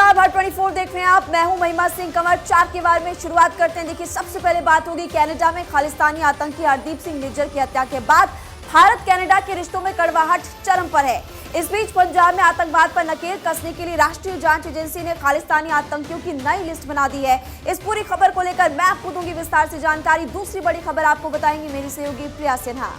नमस्कार, भारत 24 देख रहे हैं आप। मैं हूं महिमा सिंह कंवर। 4 के बारे में शुरुआत करते हैं। देखिए, सबसे पहले बात होगी कनाडा में खालिस्तानी आतंकी हरदीप सिंह निज्जर की हत्या के बाद भारत कनाडा के रिश्तों में कड़वाहट चरम पर है। इस बीच पंजाब में आतंकवाद पर नकेल कसने के लिए राष्ट्रीय जांच एजेंसी ने खालिस्तानी आतंकियों की नई लिस्ट बना दी है। इस पूरी खबर को लेकर मैं आपको दूंगी विस्तार से जानकारी। दूसरी बड़ी खबर आपको बताएंगी मेरी सहयोगी प्रिया सिन्हा।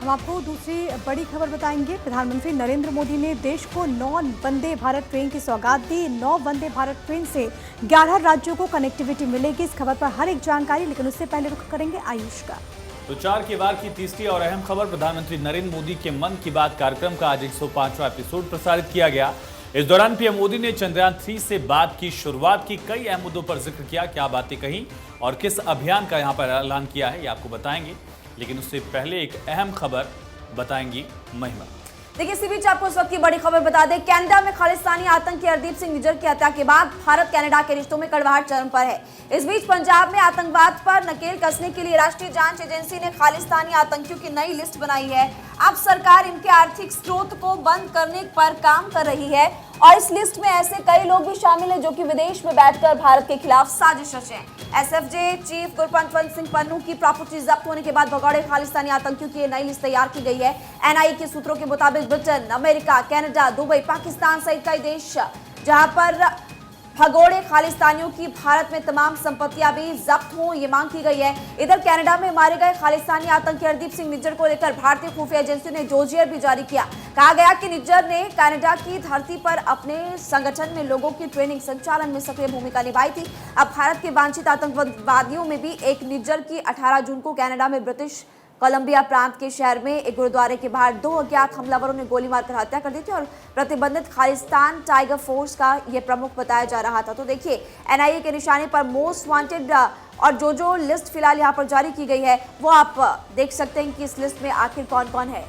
हम आपको दूसरी बड़ी खबर बताएंगे। प्रधानमंत्री नरेंद्र मोदी ने देश को 9 वंदे भारत ट्रेन की सौगात दी। 9 वंदे भारत ट्रेन से 11 राज्यों को कनेक्टिविटी मिलेगी। इस खबर पर हर एक जानकारी, लेकिन उससे पहले रुख करेंगे आयुष का। तो 4 के वार की तीसरी और अहम खबर, प्रधानमंत्री नरेंद्र मोदी के मन की बात कार्यक्रम का आज 105वां एपिसोड प्रसारित किया गया। इस दौरान पीएम मोदी ने चंद्रयान 3 से बात की शुरुआत की, कई अहम मुद्दों पर जिक्र किया, क्या बातें कही और किस अभियान का यहाँ पर ऐलान किया है, ये आपको बताएंगे। लेकिन उससे पहले एक अहम खबर बताएंगी महिमा। देखिए, इसी बीच आपको इस वक्त की बड़ी खबर बता दें। कनाडा में खालिस्तानी आतंकी हरदीप सिंह निज्जर की हत्या के बाद भारत कनाडा के रिश्तों में कड़वाहट चरम पर है। इस बीच पंजाब में आतंकवाद पर नकेल कसने के लिए राष्ट्रीय जांच एजेंसी ने खालिस्तानी आतंकियों की नई लिस्ट बनाई है। अब सरकार इनके आर्थिक स्रोत को बंद करने पर काम कर रही है और इस लिस्ट में ऐसे कई लोग भी शामिल हैं जो कि विदेश में बैठकर भारत के खिलाफ साजिश रचे। एसएफजे चीफ गुरपंत सिंह पन्नू की प्रॉपर्टी जब्त होने के बाद भगौड़े खालिस्तानी आतंकियों की नई लिस्ट तैयार की गई है। एनआईए के सूत्रों के मुताबिक Britain, America, Canada, Dubai, Pakistan सहित कई देश जहां पर भगोड़े खालिस्तानियों की भारत में तमाम संपत्तियां भी जब्त हों, ये मांग की गई है। इधर कनाडा में मारे गए खालिस्तानी आतंकी हरदीप सिंह निज्जर को लेकर भारतीय खुफिया एजेंसी ने डोजियर भी जारी किया। कहा गया कि निज्जर ने कनाडा की धरती पर अपने संगठन में लोगों की ट्रेनिंग संचालन में सक्रिय भूमिका निभाई थी। अब भारत के वांछित आतंकवादियों में भी एक निज्जर की 18 जून को कनाडा में ब्रिटिश कोलंबिया प्रांत के शहर में एक गुरुद्वारे के बाहर 2 अज्ञात हमलावरों ने गोली मारकर हत्या कर दी थी और प्रतिबंधित खालिस्तान टाइगर फोर्स का यह प्रमुख बताया जा रहा था। तो देखिए, एनआईए के निशाने पर मोस्ट वांटेड और जो लिस्ट फिलहाल यहाँ पर जारी की गई है वो आप देख सकते हैं कि इस लिस्ट में आखिर कौन कौन है।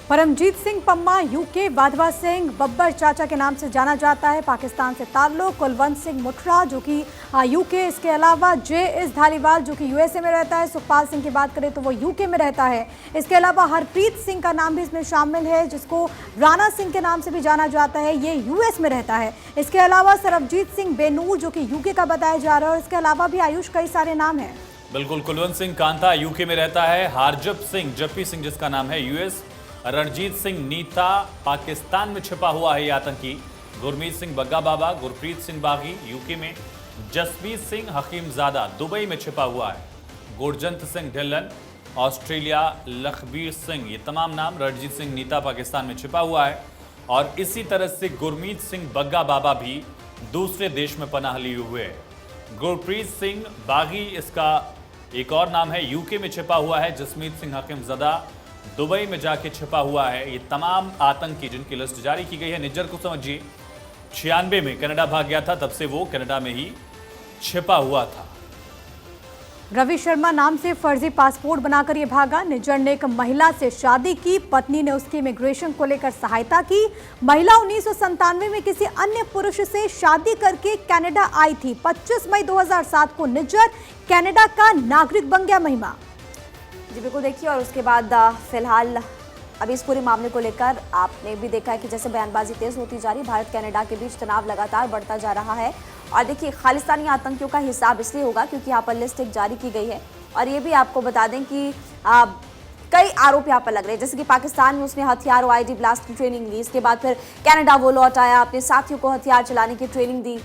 परमजीत सिंह पम्मा यूके, वाधवा सिंह बब्बर चाचा के नाम से जाना जाता है, पाकिस्तान से ताल्लुक। कुलवंत सिंह मुठरा जो कि यूके, इसके अलावा जे.एस. धालीवाल जो कि यूएसए में रहता है। सुखपाल सिंह की बात करें तो वो यूके में रहता है। इसके अलावा हरप्रीत सिंह का नाम भी इसमें शामिल है, जिसको राणा सिंह के नाम से भी जाना जाता है, ये यूएस में रहता है। इसके अलावा सरबजीत सिंह बेनूर जो कि यूके का बताया जा रहा है और इसके अलावा भी आयुष कई सारे नाम हैं। बिल्कुल, कुलवंत सिंह कांता यूके में रहता है, हारजप सिंह जप्पी सिंह जिसका नाम है यूएस, रणजीत सिंह नीता पाकिस्तान में छिपा हुआ है ये आतंकी, गुरमीत सिंह बग्गा बाबा, गुरप्रीत सिंह बागी यूके में, जसमीत सिंह हकीमजादा दुबई में छिपा हुआ है, गुरजंत सिंह ढिल्लन ऑस्ट्रेलिया, लखबीर सिंह, ये तमाम नाम, रणजीत सिंह नीता पाकिस्तान में छिपा हुआ है और इसी तरह से गुरमीत सिंह बग्गा बाबा भी दूसरे देश में पनाह लिए हुए है। गुरप्रीत सिंह बागी इसका एक और नाम है, यूके में छिपा हुआ है। जसमीत सिंह हकीमजादा दुबई में जाके छिपा हुआ है। ये तमाम आतंकी जिनकी लिस्ट जारी की गई है। निज्जर को समझिए 96 में कनाडा भाग गया था, तब से वो कनाडा में ही छिपा हुआ था। रवि शर्मा नाम से फर्जी पासपोर्ट बनाकर ये भागा। निज्जर ने एक महिला से शादी की, पत्नी ने उसकी इमिग्रेशन को लेकर सहायता की। महिला 1997 में किसी अन्य पुरुष से शादी करके कनाडा आई थी। 25 मई 2007 को निज्जर कनाडा का नागरिक बन गया। महिमा जी बिल्कुल, देखिए, और उसके बाद फिलहाल अभी इस पूरे मामले को लेकर आपने भी देखा है कि जैसे बयानबाजी तेज होती जा रही है, भारत कनाडा के बीच तनाव लगातार बढ़ता जा रहा है। और देखिए, खालिस्तानी आतंकियों का हिसाब इसलिए होगा क्योंकि यहाँ पर लिस्ट एक जारी की गई है और ये भी आपको बता दें कि कई आरोप यहाँ पर लग रहे हैं। जैसे कि पाकिस्तान में उसने हथियार और आईडी ब्लास्ट की ट्रेनिंग दी, इसके बाद फिर कनाडा वो लौट आया, अपने साथियों को हथियार चलाने की ट्रेनिंग दी।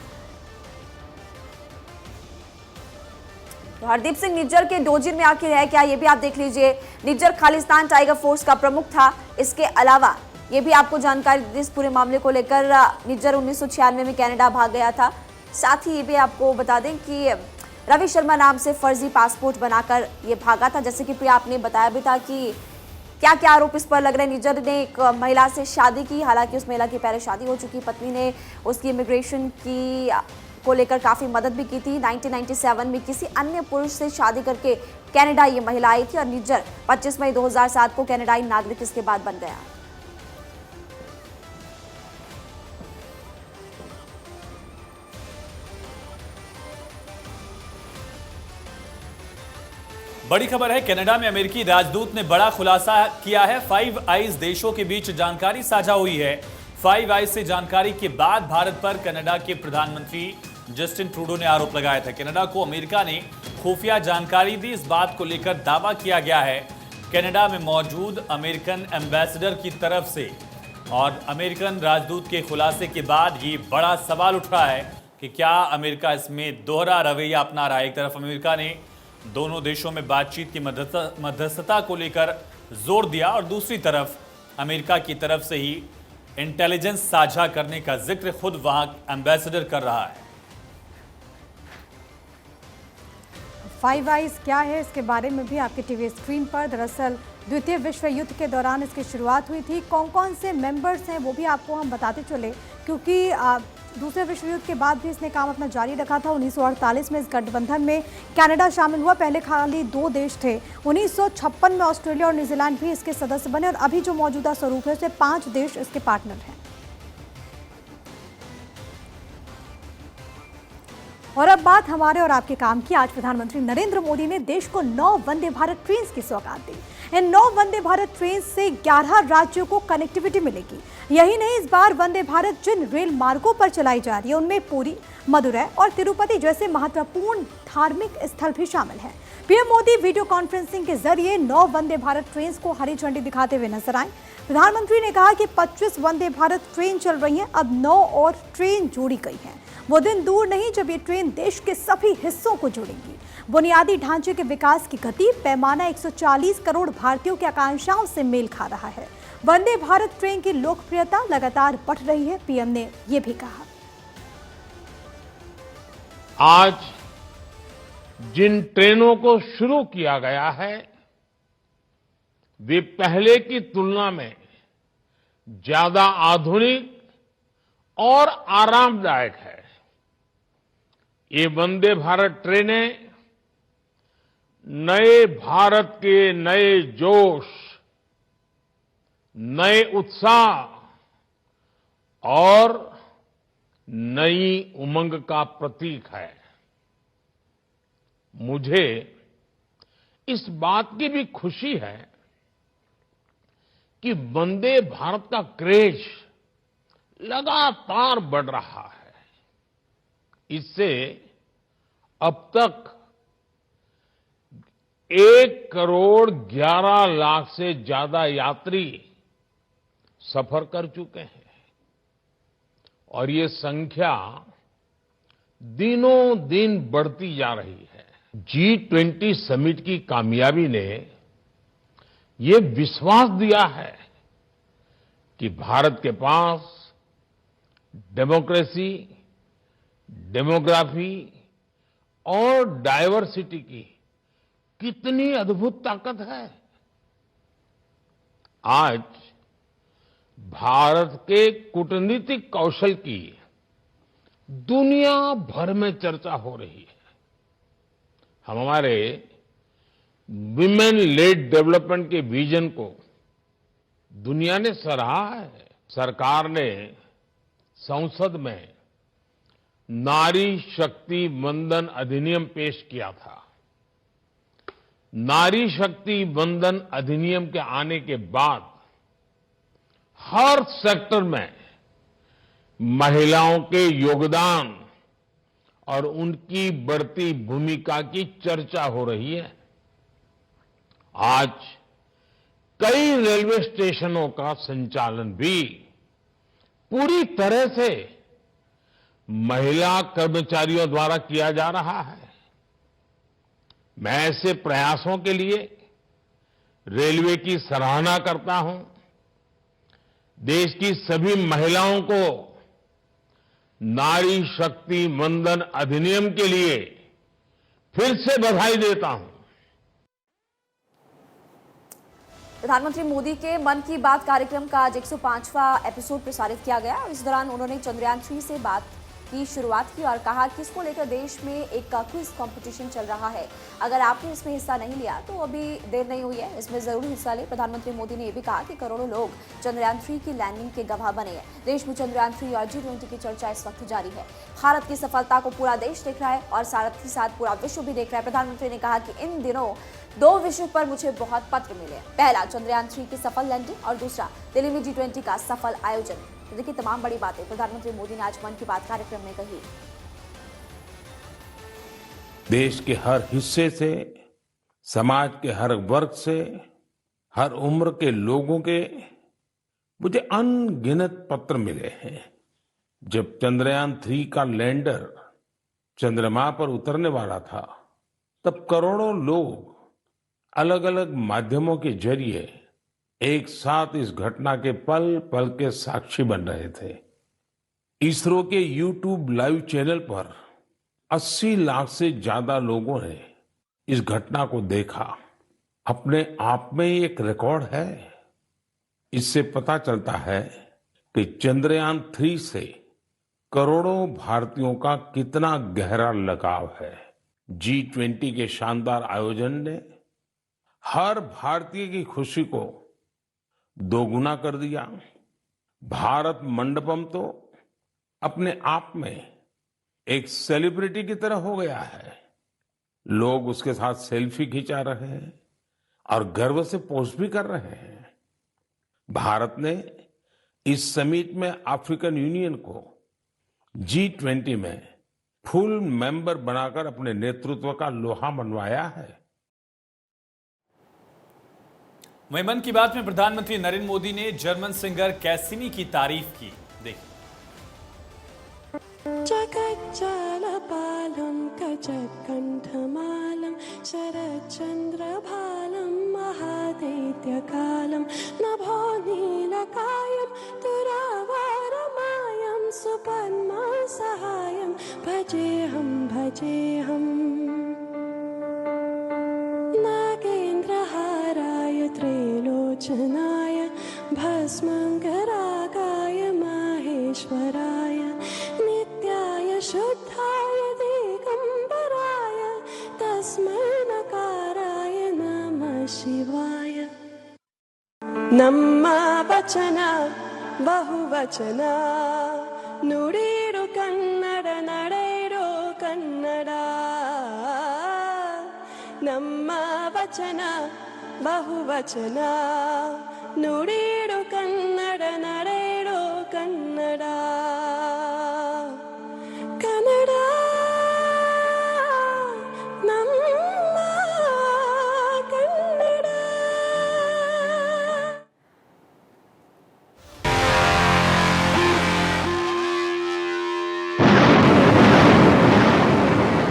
तो हरदीप सिंह निज्जर के डोजियर में आखिर है क्या, ये भी आप देख लीजिए। निज्जर खालिस्तान टाइगर फोर्स का प्रमुख था। इसके अलावा ये भी आपको जानकारी दी इस पूरे मामले को लेकर। निज्जर 1996 में कनाडा भाग गया था। साथ ही ये भी आपको बता दें कि रवि शर्मा नाम से फर्जी पासपोर्ट बनाकर ये भागा था। जैसे कि प्रिया आपने बताया भी था कि क्या क्या आरोप इस पर लग रहे हैं। निज्जर ने एक महिला से शादी की, हालांकि उस महिला की पहले शादी हो चुकी। पत्नी ने उसकी इमिग्रेशन की को लेकर काफ़ी मदद भी की थी। 1997 में किसी अन्य पुरुष से शादी करके कनाडा ये महिला आई थी और निज्जर 25 मई 2007 को कनाडाई नागरिक इसके बाद बन गया। बड़ी खबर है, कनाडा में अमेरिकी राजदूत ने बड़ा खुलासा किया है। 5 आइज देशों के बीच जानकारी साझा हुई है। फाइव आइज से जानकारी के बाद भारत पर कनाडा के प्रधानमंत्री जस्टिन ट्रूडो ने आरोप लगाया था। कनाडा को अमेरिका ने खुफिया जानकारी दी। इस बात को लेकर दावा किया गया है कनाडा में मौजूद अमेरिकन एम्बेसडर की तरफ से। और अमेरिकन राजदूत के खुलासे के बाद ये बड़ा सवाल उठ रहा है कि क्या अमेरिका इसमें दोहरा रवैया अपना रहा है। एक तरफ अमेरिका ने दोनों देशों में बातचीत की मध्यस्थता को लेकर जोर दिया और दूसरी तरफ अमेरिका की तरफ से ही इंटेलिजेंस साझा करने का जिक्र खुद वहां एम्बेसडर कर रहा है। फाइव आइज क्या है, इसके बारे में भी आपके टीवी स्क्रीन पर दरअसल द्वितीय विश्व युद्ध के दौरान इसकी शुरुआत हुई थी। कौन कौन से मेंबर्स हैं वो भी आपको हम बताते चले, क्योंकि दूसरे विश्व युद्ध के बाद भी इसने काम अपना जारी रखा था। 1948 में इस गठबंधन में कनाडा शामिल हुआ। पहले खाली 2 देश थे। 1956 में ऑस्ट्रेलिया और न्यूजीलैंड भी इसके सदस्य बने और अभी जो मौजूदा स्वरूप है उसमें 5 देश इसके पार्टनर हैं। और अब बात हमारे और आपके काम की। आज प्रधानमंत्री नरेंद्र मोदी ने देश को 9 वंदे भारत ट्रेन की सौगात दी। इन 9 वंदे भारत ट्रेन से 11 राज्यों को कनेक्टिविटी मिलेगी। यही नहीं, इस बार वंदे भारत जिन रेल मार्गों पर चलाई जा रही है उनमें पुरी, मदुरै और तिरुपति जैसे महत्वपूर्ण धार्मिक स्थल भी शामिल हैं। पीएम मोदी वीडियो कॉन्फ्रेंसिंग के जरिए 9 वंदे भारत ट्रेन को हरी झंडी दिखाते हुए नजर आए। प्रधानमंत्री ने कहा कि 25 वंदे भारत ट्रेन चल रही हैं, अब 9 और ट्रेन जोड़ी गई हैं। वो दिन दूर नहीं जब ये ट्रेन देश के सभी हिस्सों को जोड़ेंगी। बुनियादी ढांचे के विकास की गति पैमाना 140 करोड़ भारतीयों की आकांक्षाओं से मेल खा रहा है। वंदे भारत ट्रेन की लोकप्रियता लगातार बढ़ रही है, पीएम ने ये भी कहा। आज जिन ट्रेनों को शुरू किया गया है वे पहले की तुलना में ज्यादा आधुनिक और आरामदायक है। ये वंदे भारत ट्रेनें नए भारत के नए जोश, नए उत्साह और नई उमंग का प्रतीक है। मुझे इस बात की भी खुशी है कि वंदे भारत का क्रेज लगातार बढ़ रहा है। इससे अब तक 1,11,00,000 से ज्यादा यात्री सफर कर चुके हैं और ये संख्या दिनों दिन बढ़ती जा रही है। G20 समिट की कामयाबी ने ये विश्वास दिया है कि भारत के पास डेमोक्रेसी, डेमोग्राफी और डायवर्सिटी की कितनी अद्भुत ताकत है। आज भारत के कूटनीतिक कौशल की दुनिया भर में चर्चा हो रही है। हम हमारे विमेन लेड डेवलपमेंट के विजन को दुनिया ने सराहा है। सरकार ने संसद में नारी शक्ति वंदन अधिनियम पेश किया था। नारी शक्ति वंदन अधिनियम के आने के बाद हर सेक्टर में महिलाओं के योगदान और उनकी बढ़ती भूमिका की चर्चा हो रही है। आज कई रेलवे स्टेशनों का संचालन भी पूरी तरह से महिला कर्मचारियों द्वारा किया जा रहा है। मैं ऐसे प्रयासों के लिए रेलवे की सराहना करता हूं। देश की सभी महिलाओं को नारी शक्ति वंदन अधिनियम के लिए फिर से बधाई देता हूं। प्रधानमंत्री मोदी के मन की बात कार्यक्रम का आज 105वां एपिसोड प्रसारित किया गया। इस दौरान उन्होंने चंद्रयान 3 से बात की शुरुआत की और कहा कि इसको लेकर देश में एक क्विज कंपटीशन चल रहा है। अगर आपने इसमें हिस्सा नहीं लिया तो अभी देर नहीं हुई है, इसमें जरूर हिस्सा लें। प्रधानमंत्री मोदी ने यह भी कहा कि करोड़ों लोग चंद्रयान 3 की लैंडिंग के गवाह बने हैं। देश में चंद्रयान 3 और G20 की चर्चा इस वक्त जारी है। भारत की सफलता को पूरा देश देख रहा है और साथ ही साथ पूरा विश्व भी देख रहा है। प्रधानमंत्री ने कहा कि इन दिनों 2 विषयों पर मुझे बहुत पत्र मिले। पहला चंद्रयान 3 की सफल लैंडिंग और दूसरा दिल्ली में G20 का सफल आयोजन। तो देखिए तमाम बड़ी बातें प्रधानमंत्री मोदी ने आज मन की बात कार्यक्रम में कही। देश के हर हिस्से से, समाज के हर वर्ग से, हर उम्र के लोगों के मुझे अनगिनत पत्र मिले हैं। जब चंद्रयान-3 का लैंडर चंद्रमा पर उतरने वाला था, तब करोड़ों लोग अलग अलग माध्यमों के जरिए एक साथ इस घटना के पल पल के साक्षी बन रहे थे। इसरो के YouTube लाइव चैनल पर 80 लाख से ज्यादा लोगों ने इस घटना को देखा। अपने आप में एक रिकॉर्ड है। इससे पता चलता है कि चंद्रयान-3 से करोड़ों भारतीयों का कितना गहरा लगाव है। G20 के शानदार आयोजन ने हर भारतीय की खुशी को दोगुना कर दिया। भारत मंडपम तो अपने आप में एक सेलिब्रिटी की तरह हो गया है। लोग उसके साथ सेल्फी खिंचा रहे हैं और गर्व से पोस्ट भी कर रहे हैं। भारत ने इस समिट में अफ्रीकन यूनियन को G20 में फुल मेंबर बनाकर अपने नेतृत्व का लोहा मनवाया है। वहीं मन की बात में प्रधानमंत्री नरेंद्र मोदी ने जर्मन सिंगर कैसिनी की तारीफ की। देखिए। जगज्जालपालं कजत्कण्ठमालं शरच्चन्द्रभालं महादैत्यकालं नभोनीलकायं तुरावारमायं सुपद्मसहायं भजेऽहं नागेन्द्रहाराय त्रैलोचनाय भस्मङ्गरागाय माहेश्वराय नित्याय शुद्धाय दिगम्बराय तस्मै नकाराय नमः शिवाय। ನಮ್ಮ ವಚನ ಬಹುವಚನ ನುಡಿರು ಕನ್ನಡ ನಡೆಯಿರೋ ಕನ್ನಡ ನಮ್ಮ ವಚನ ಬಹುವಚನ ನುಡಿರು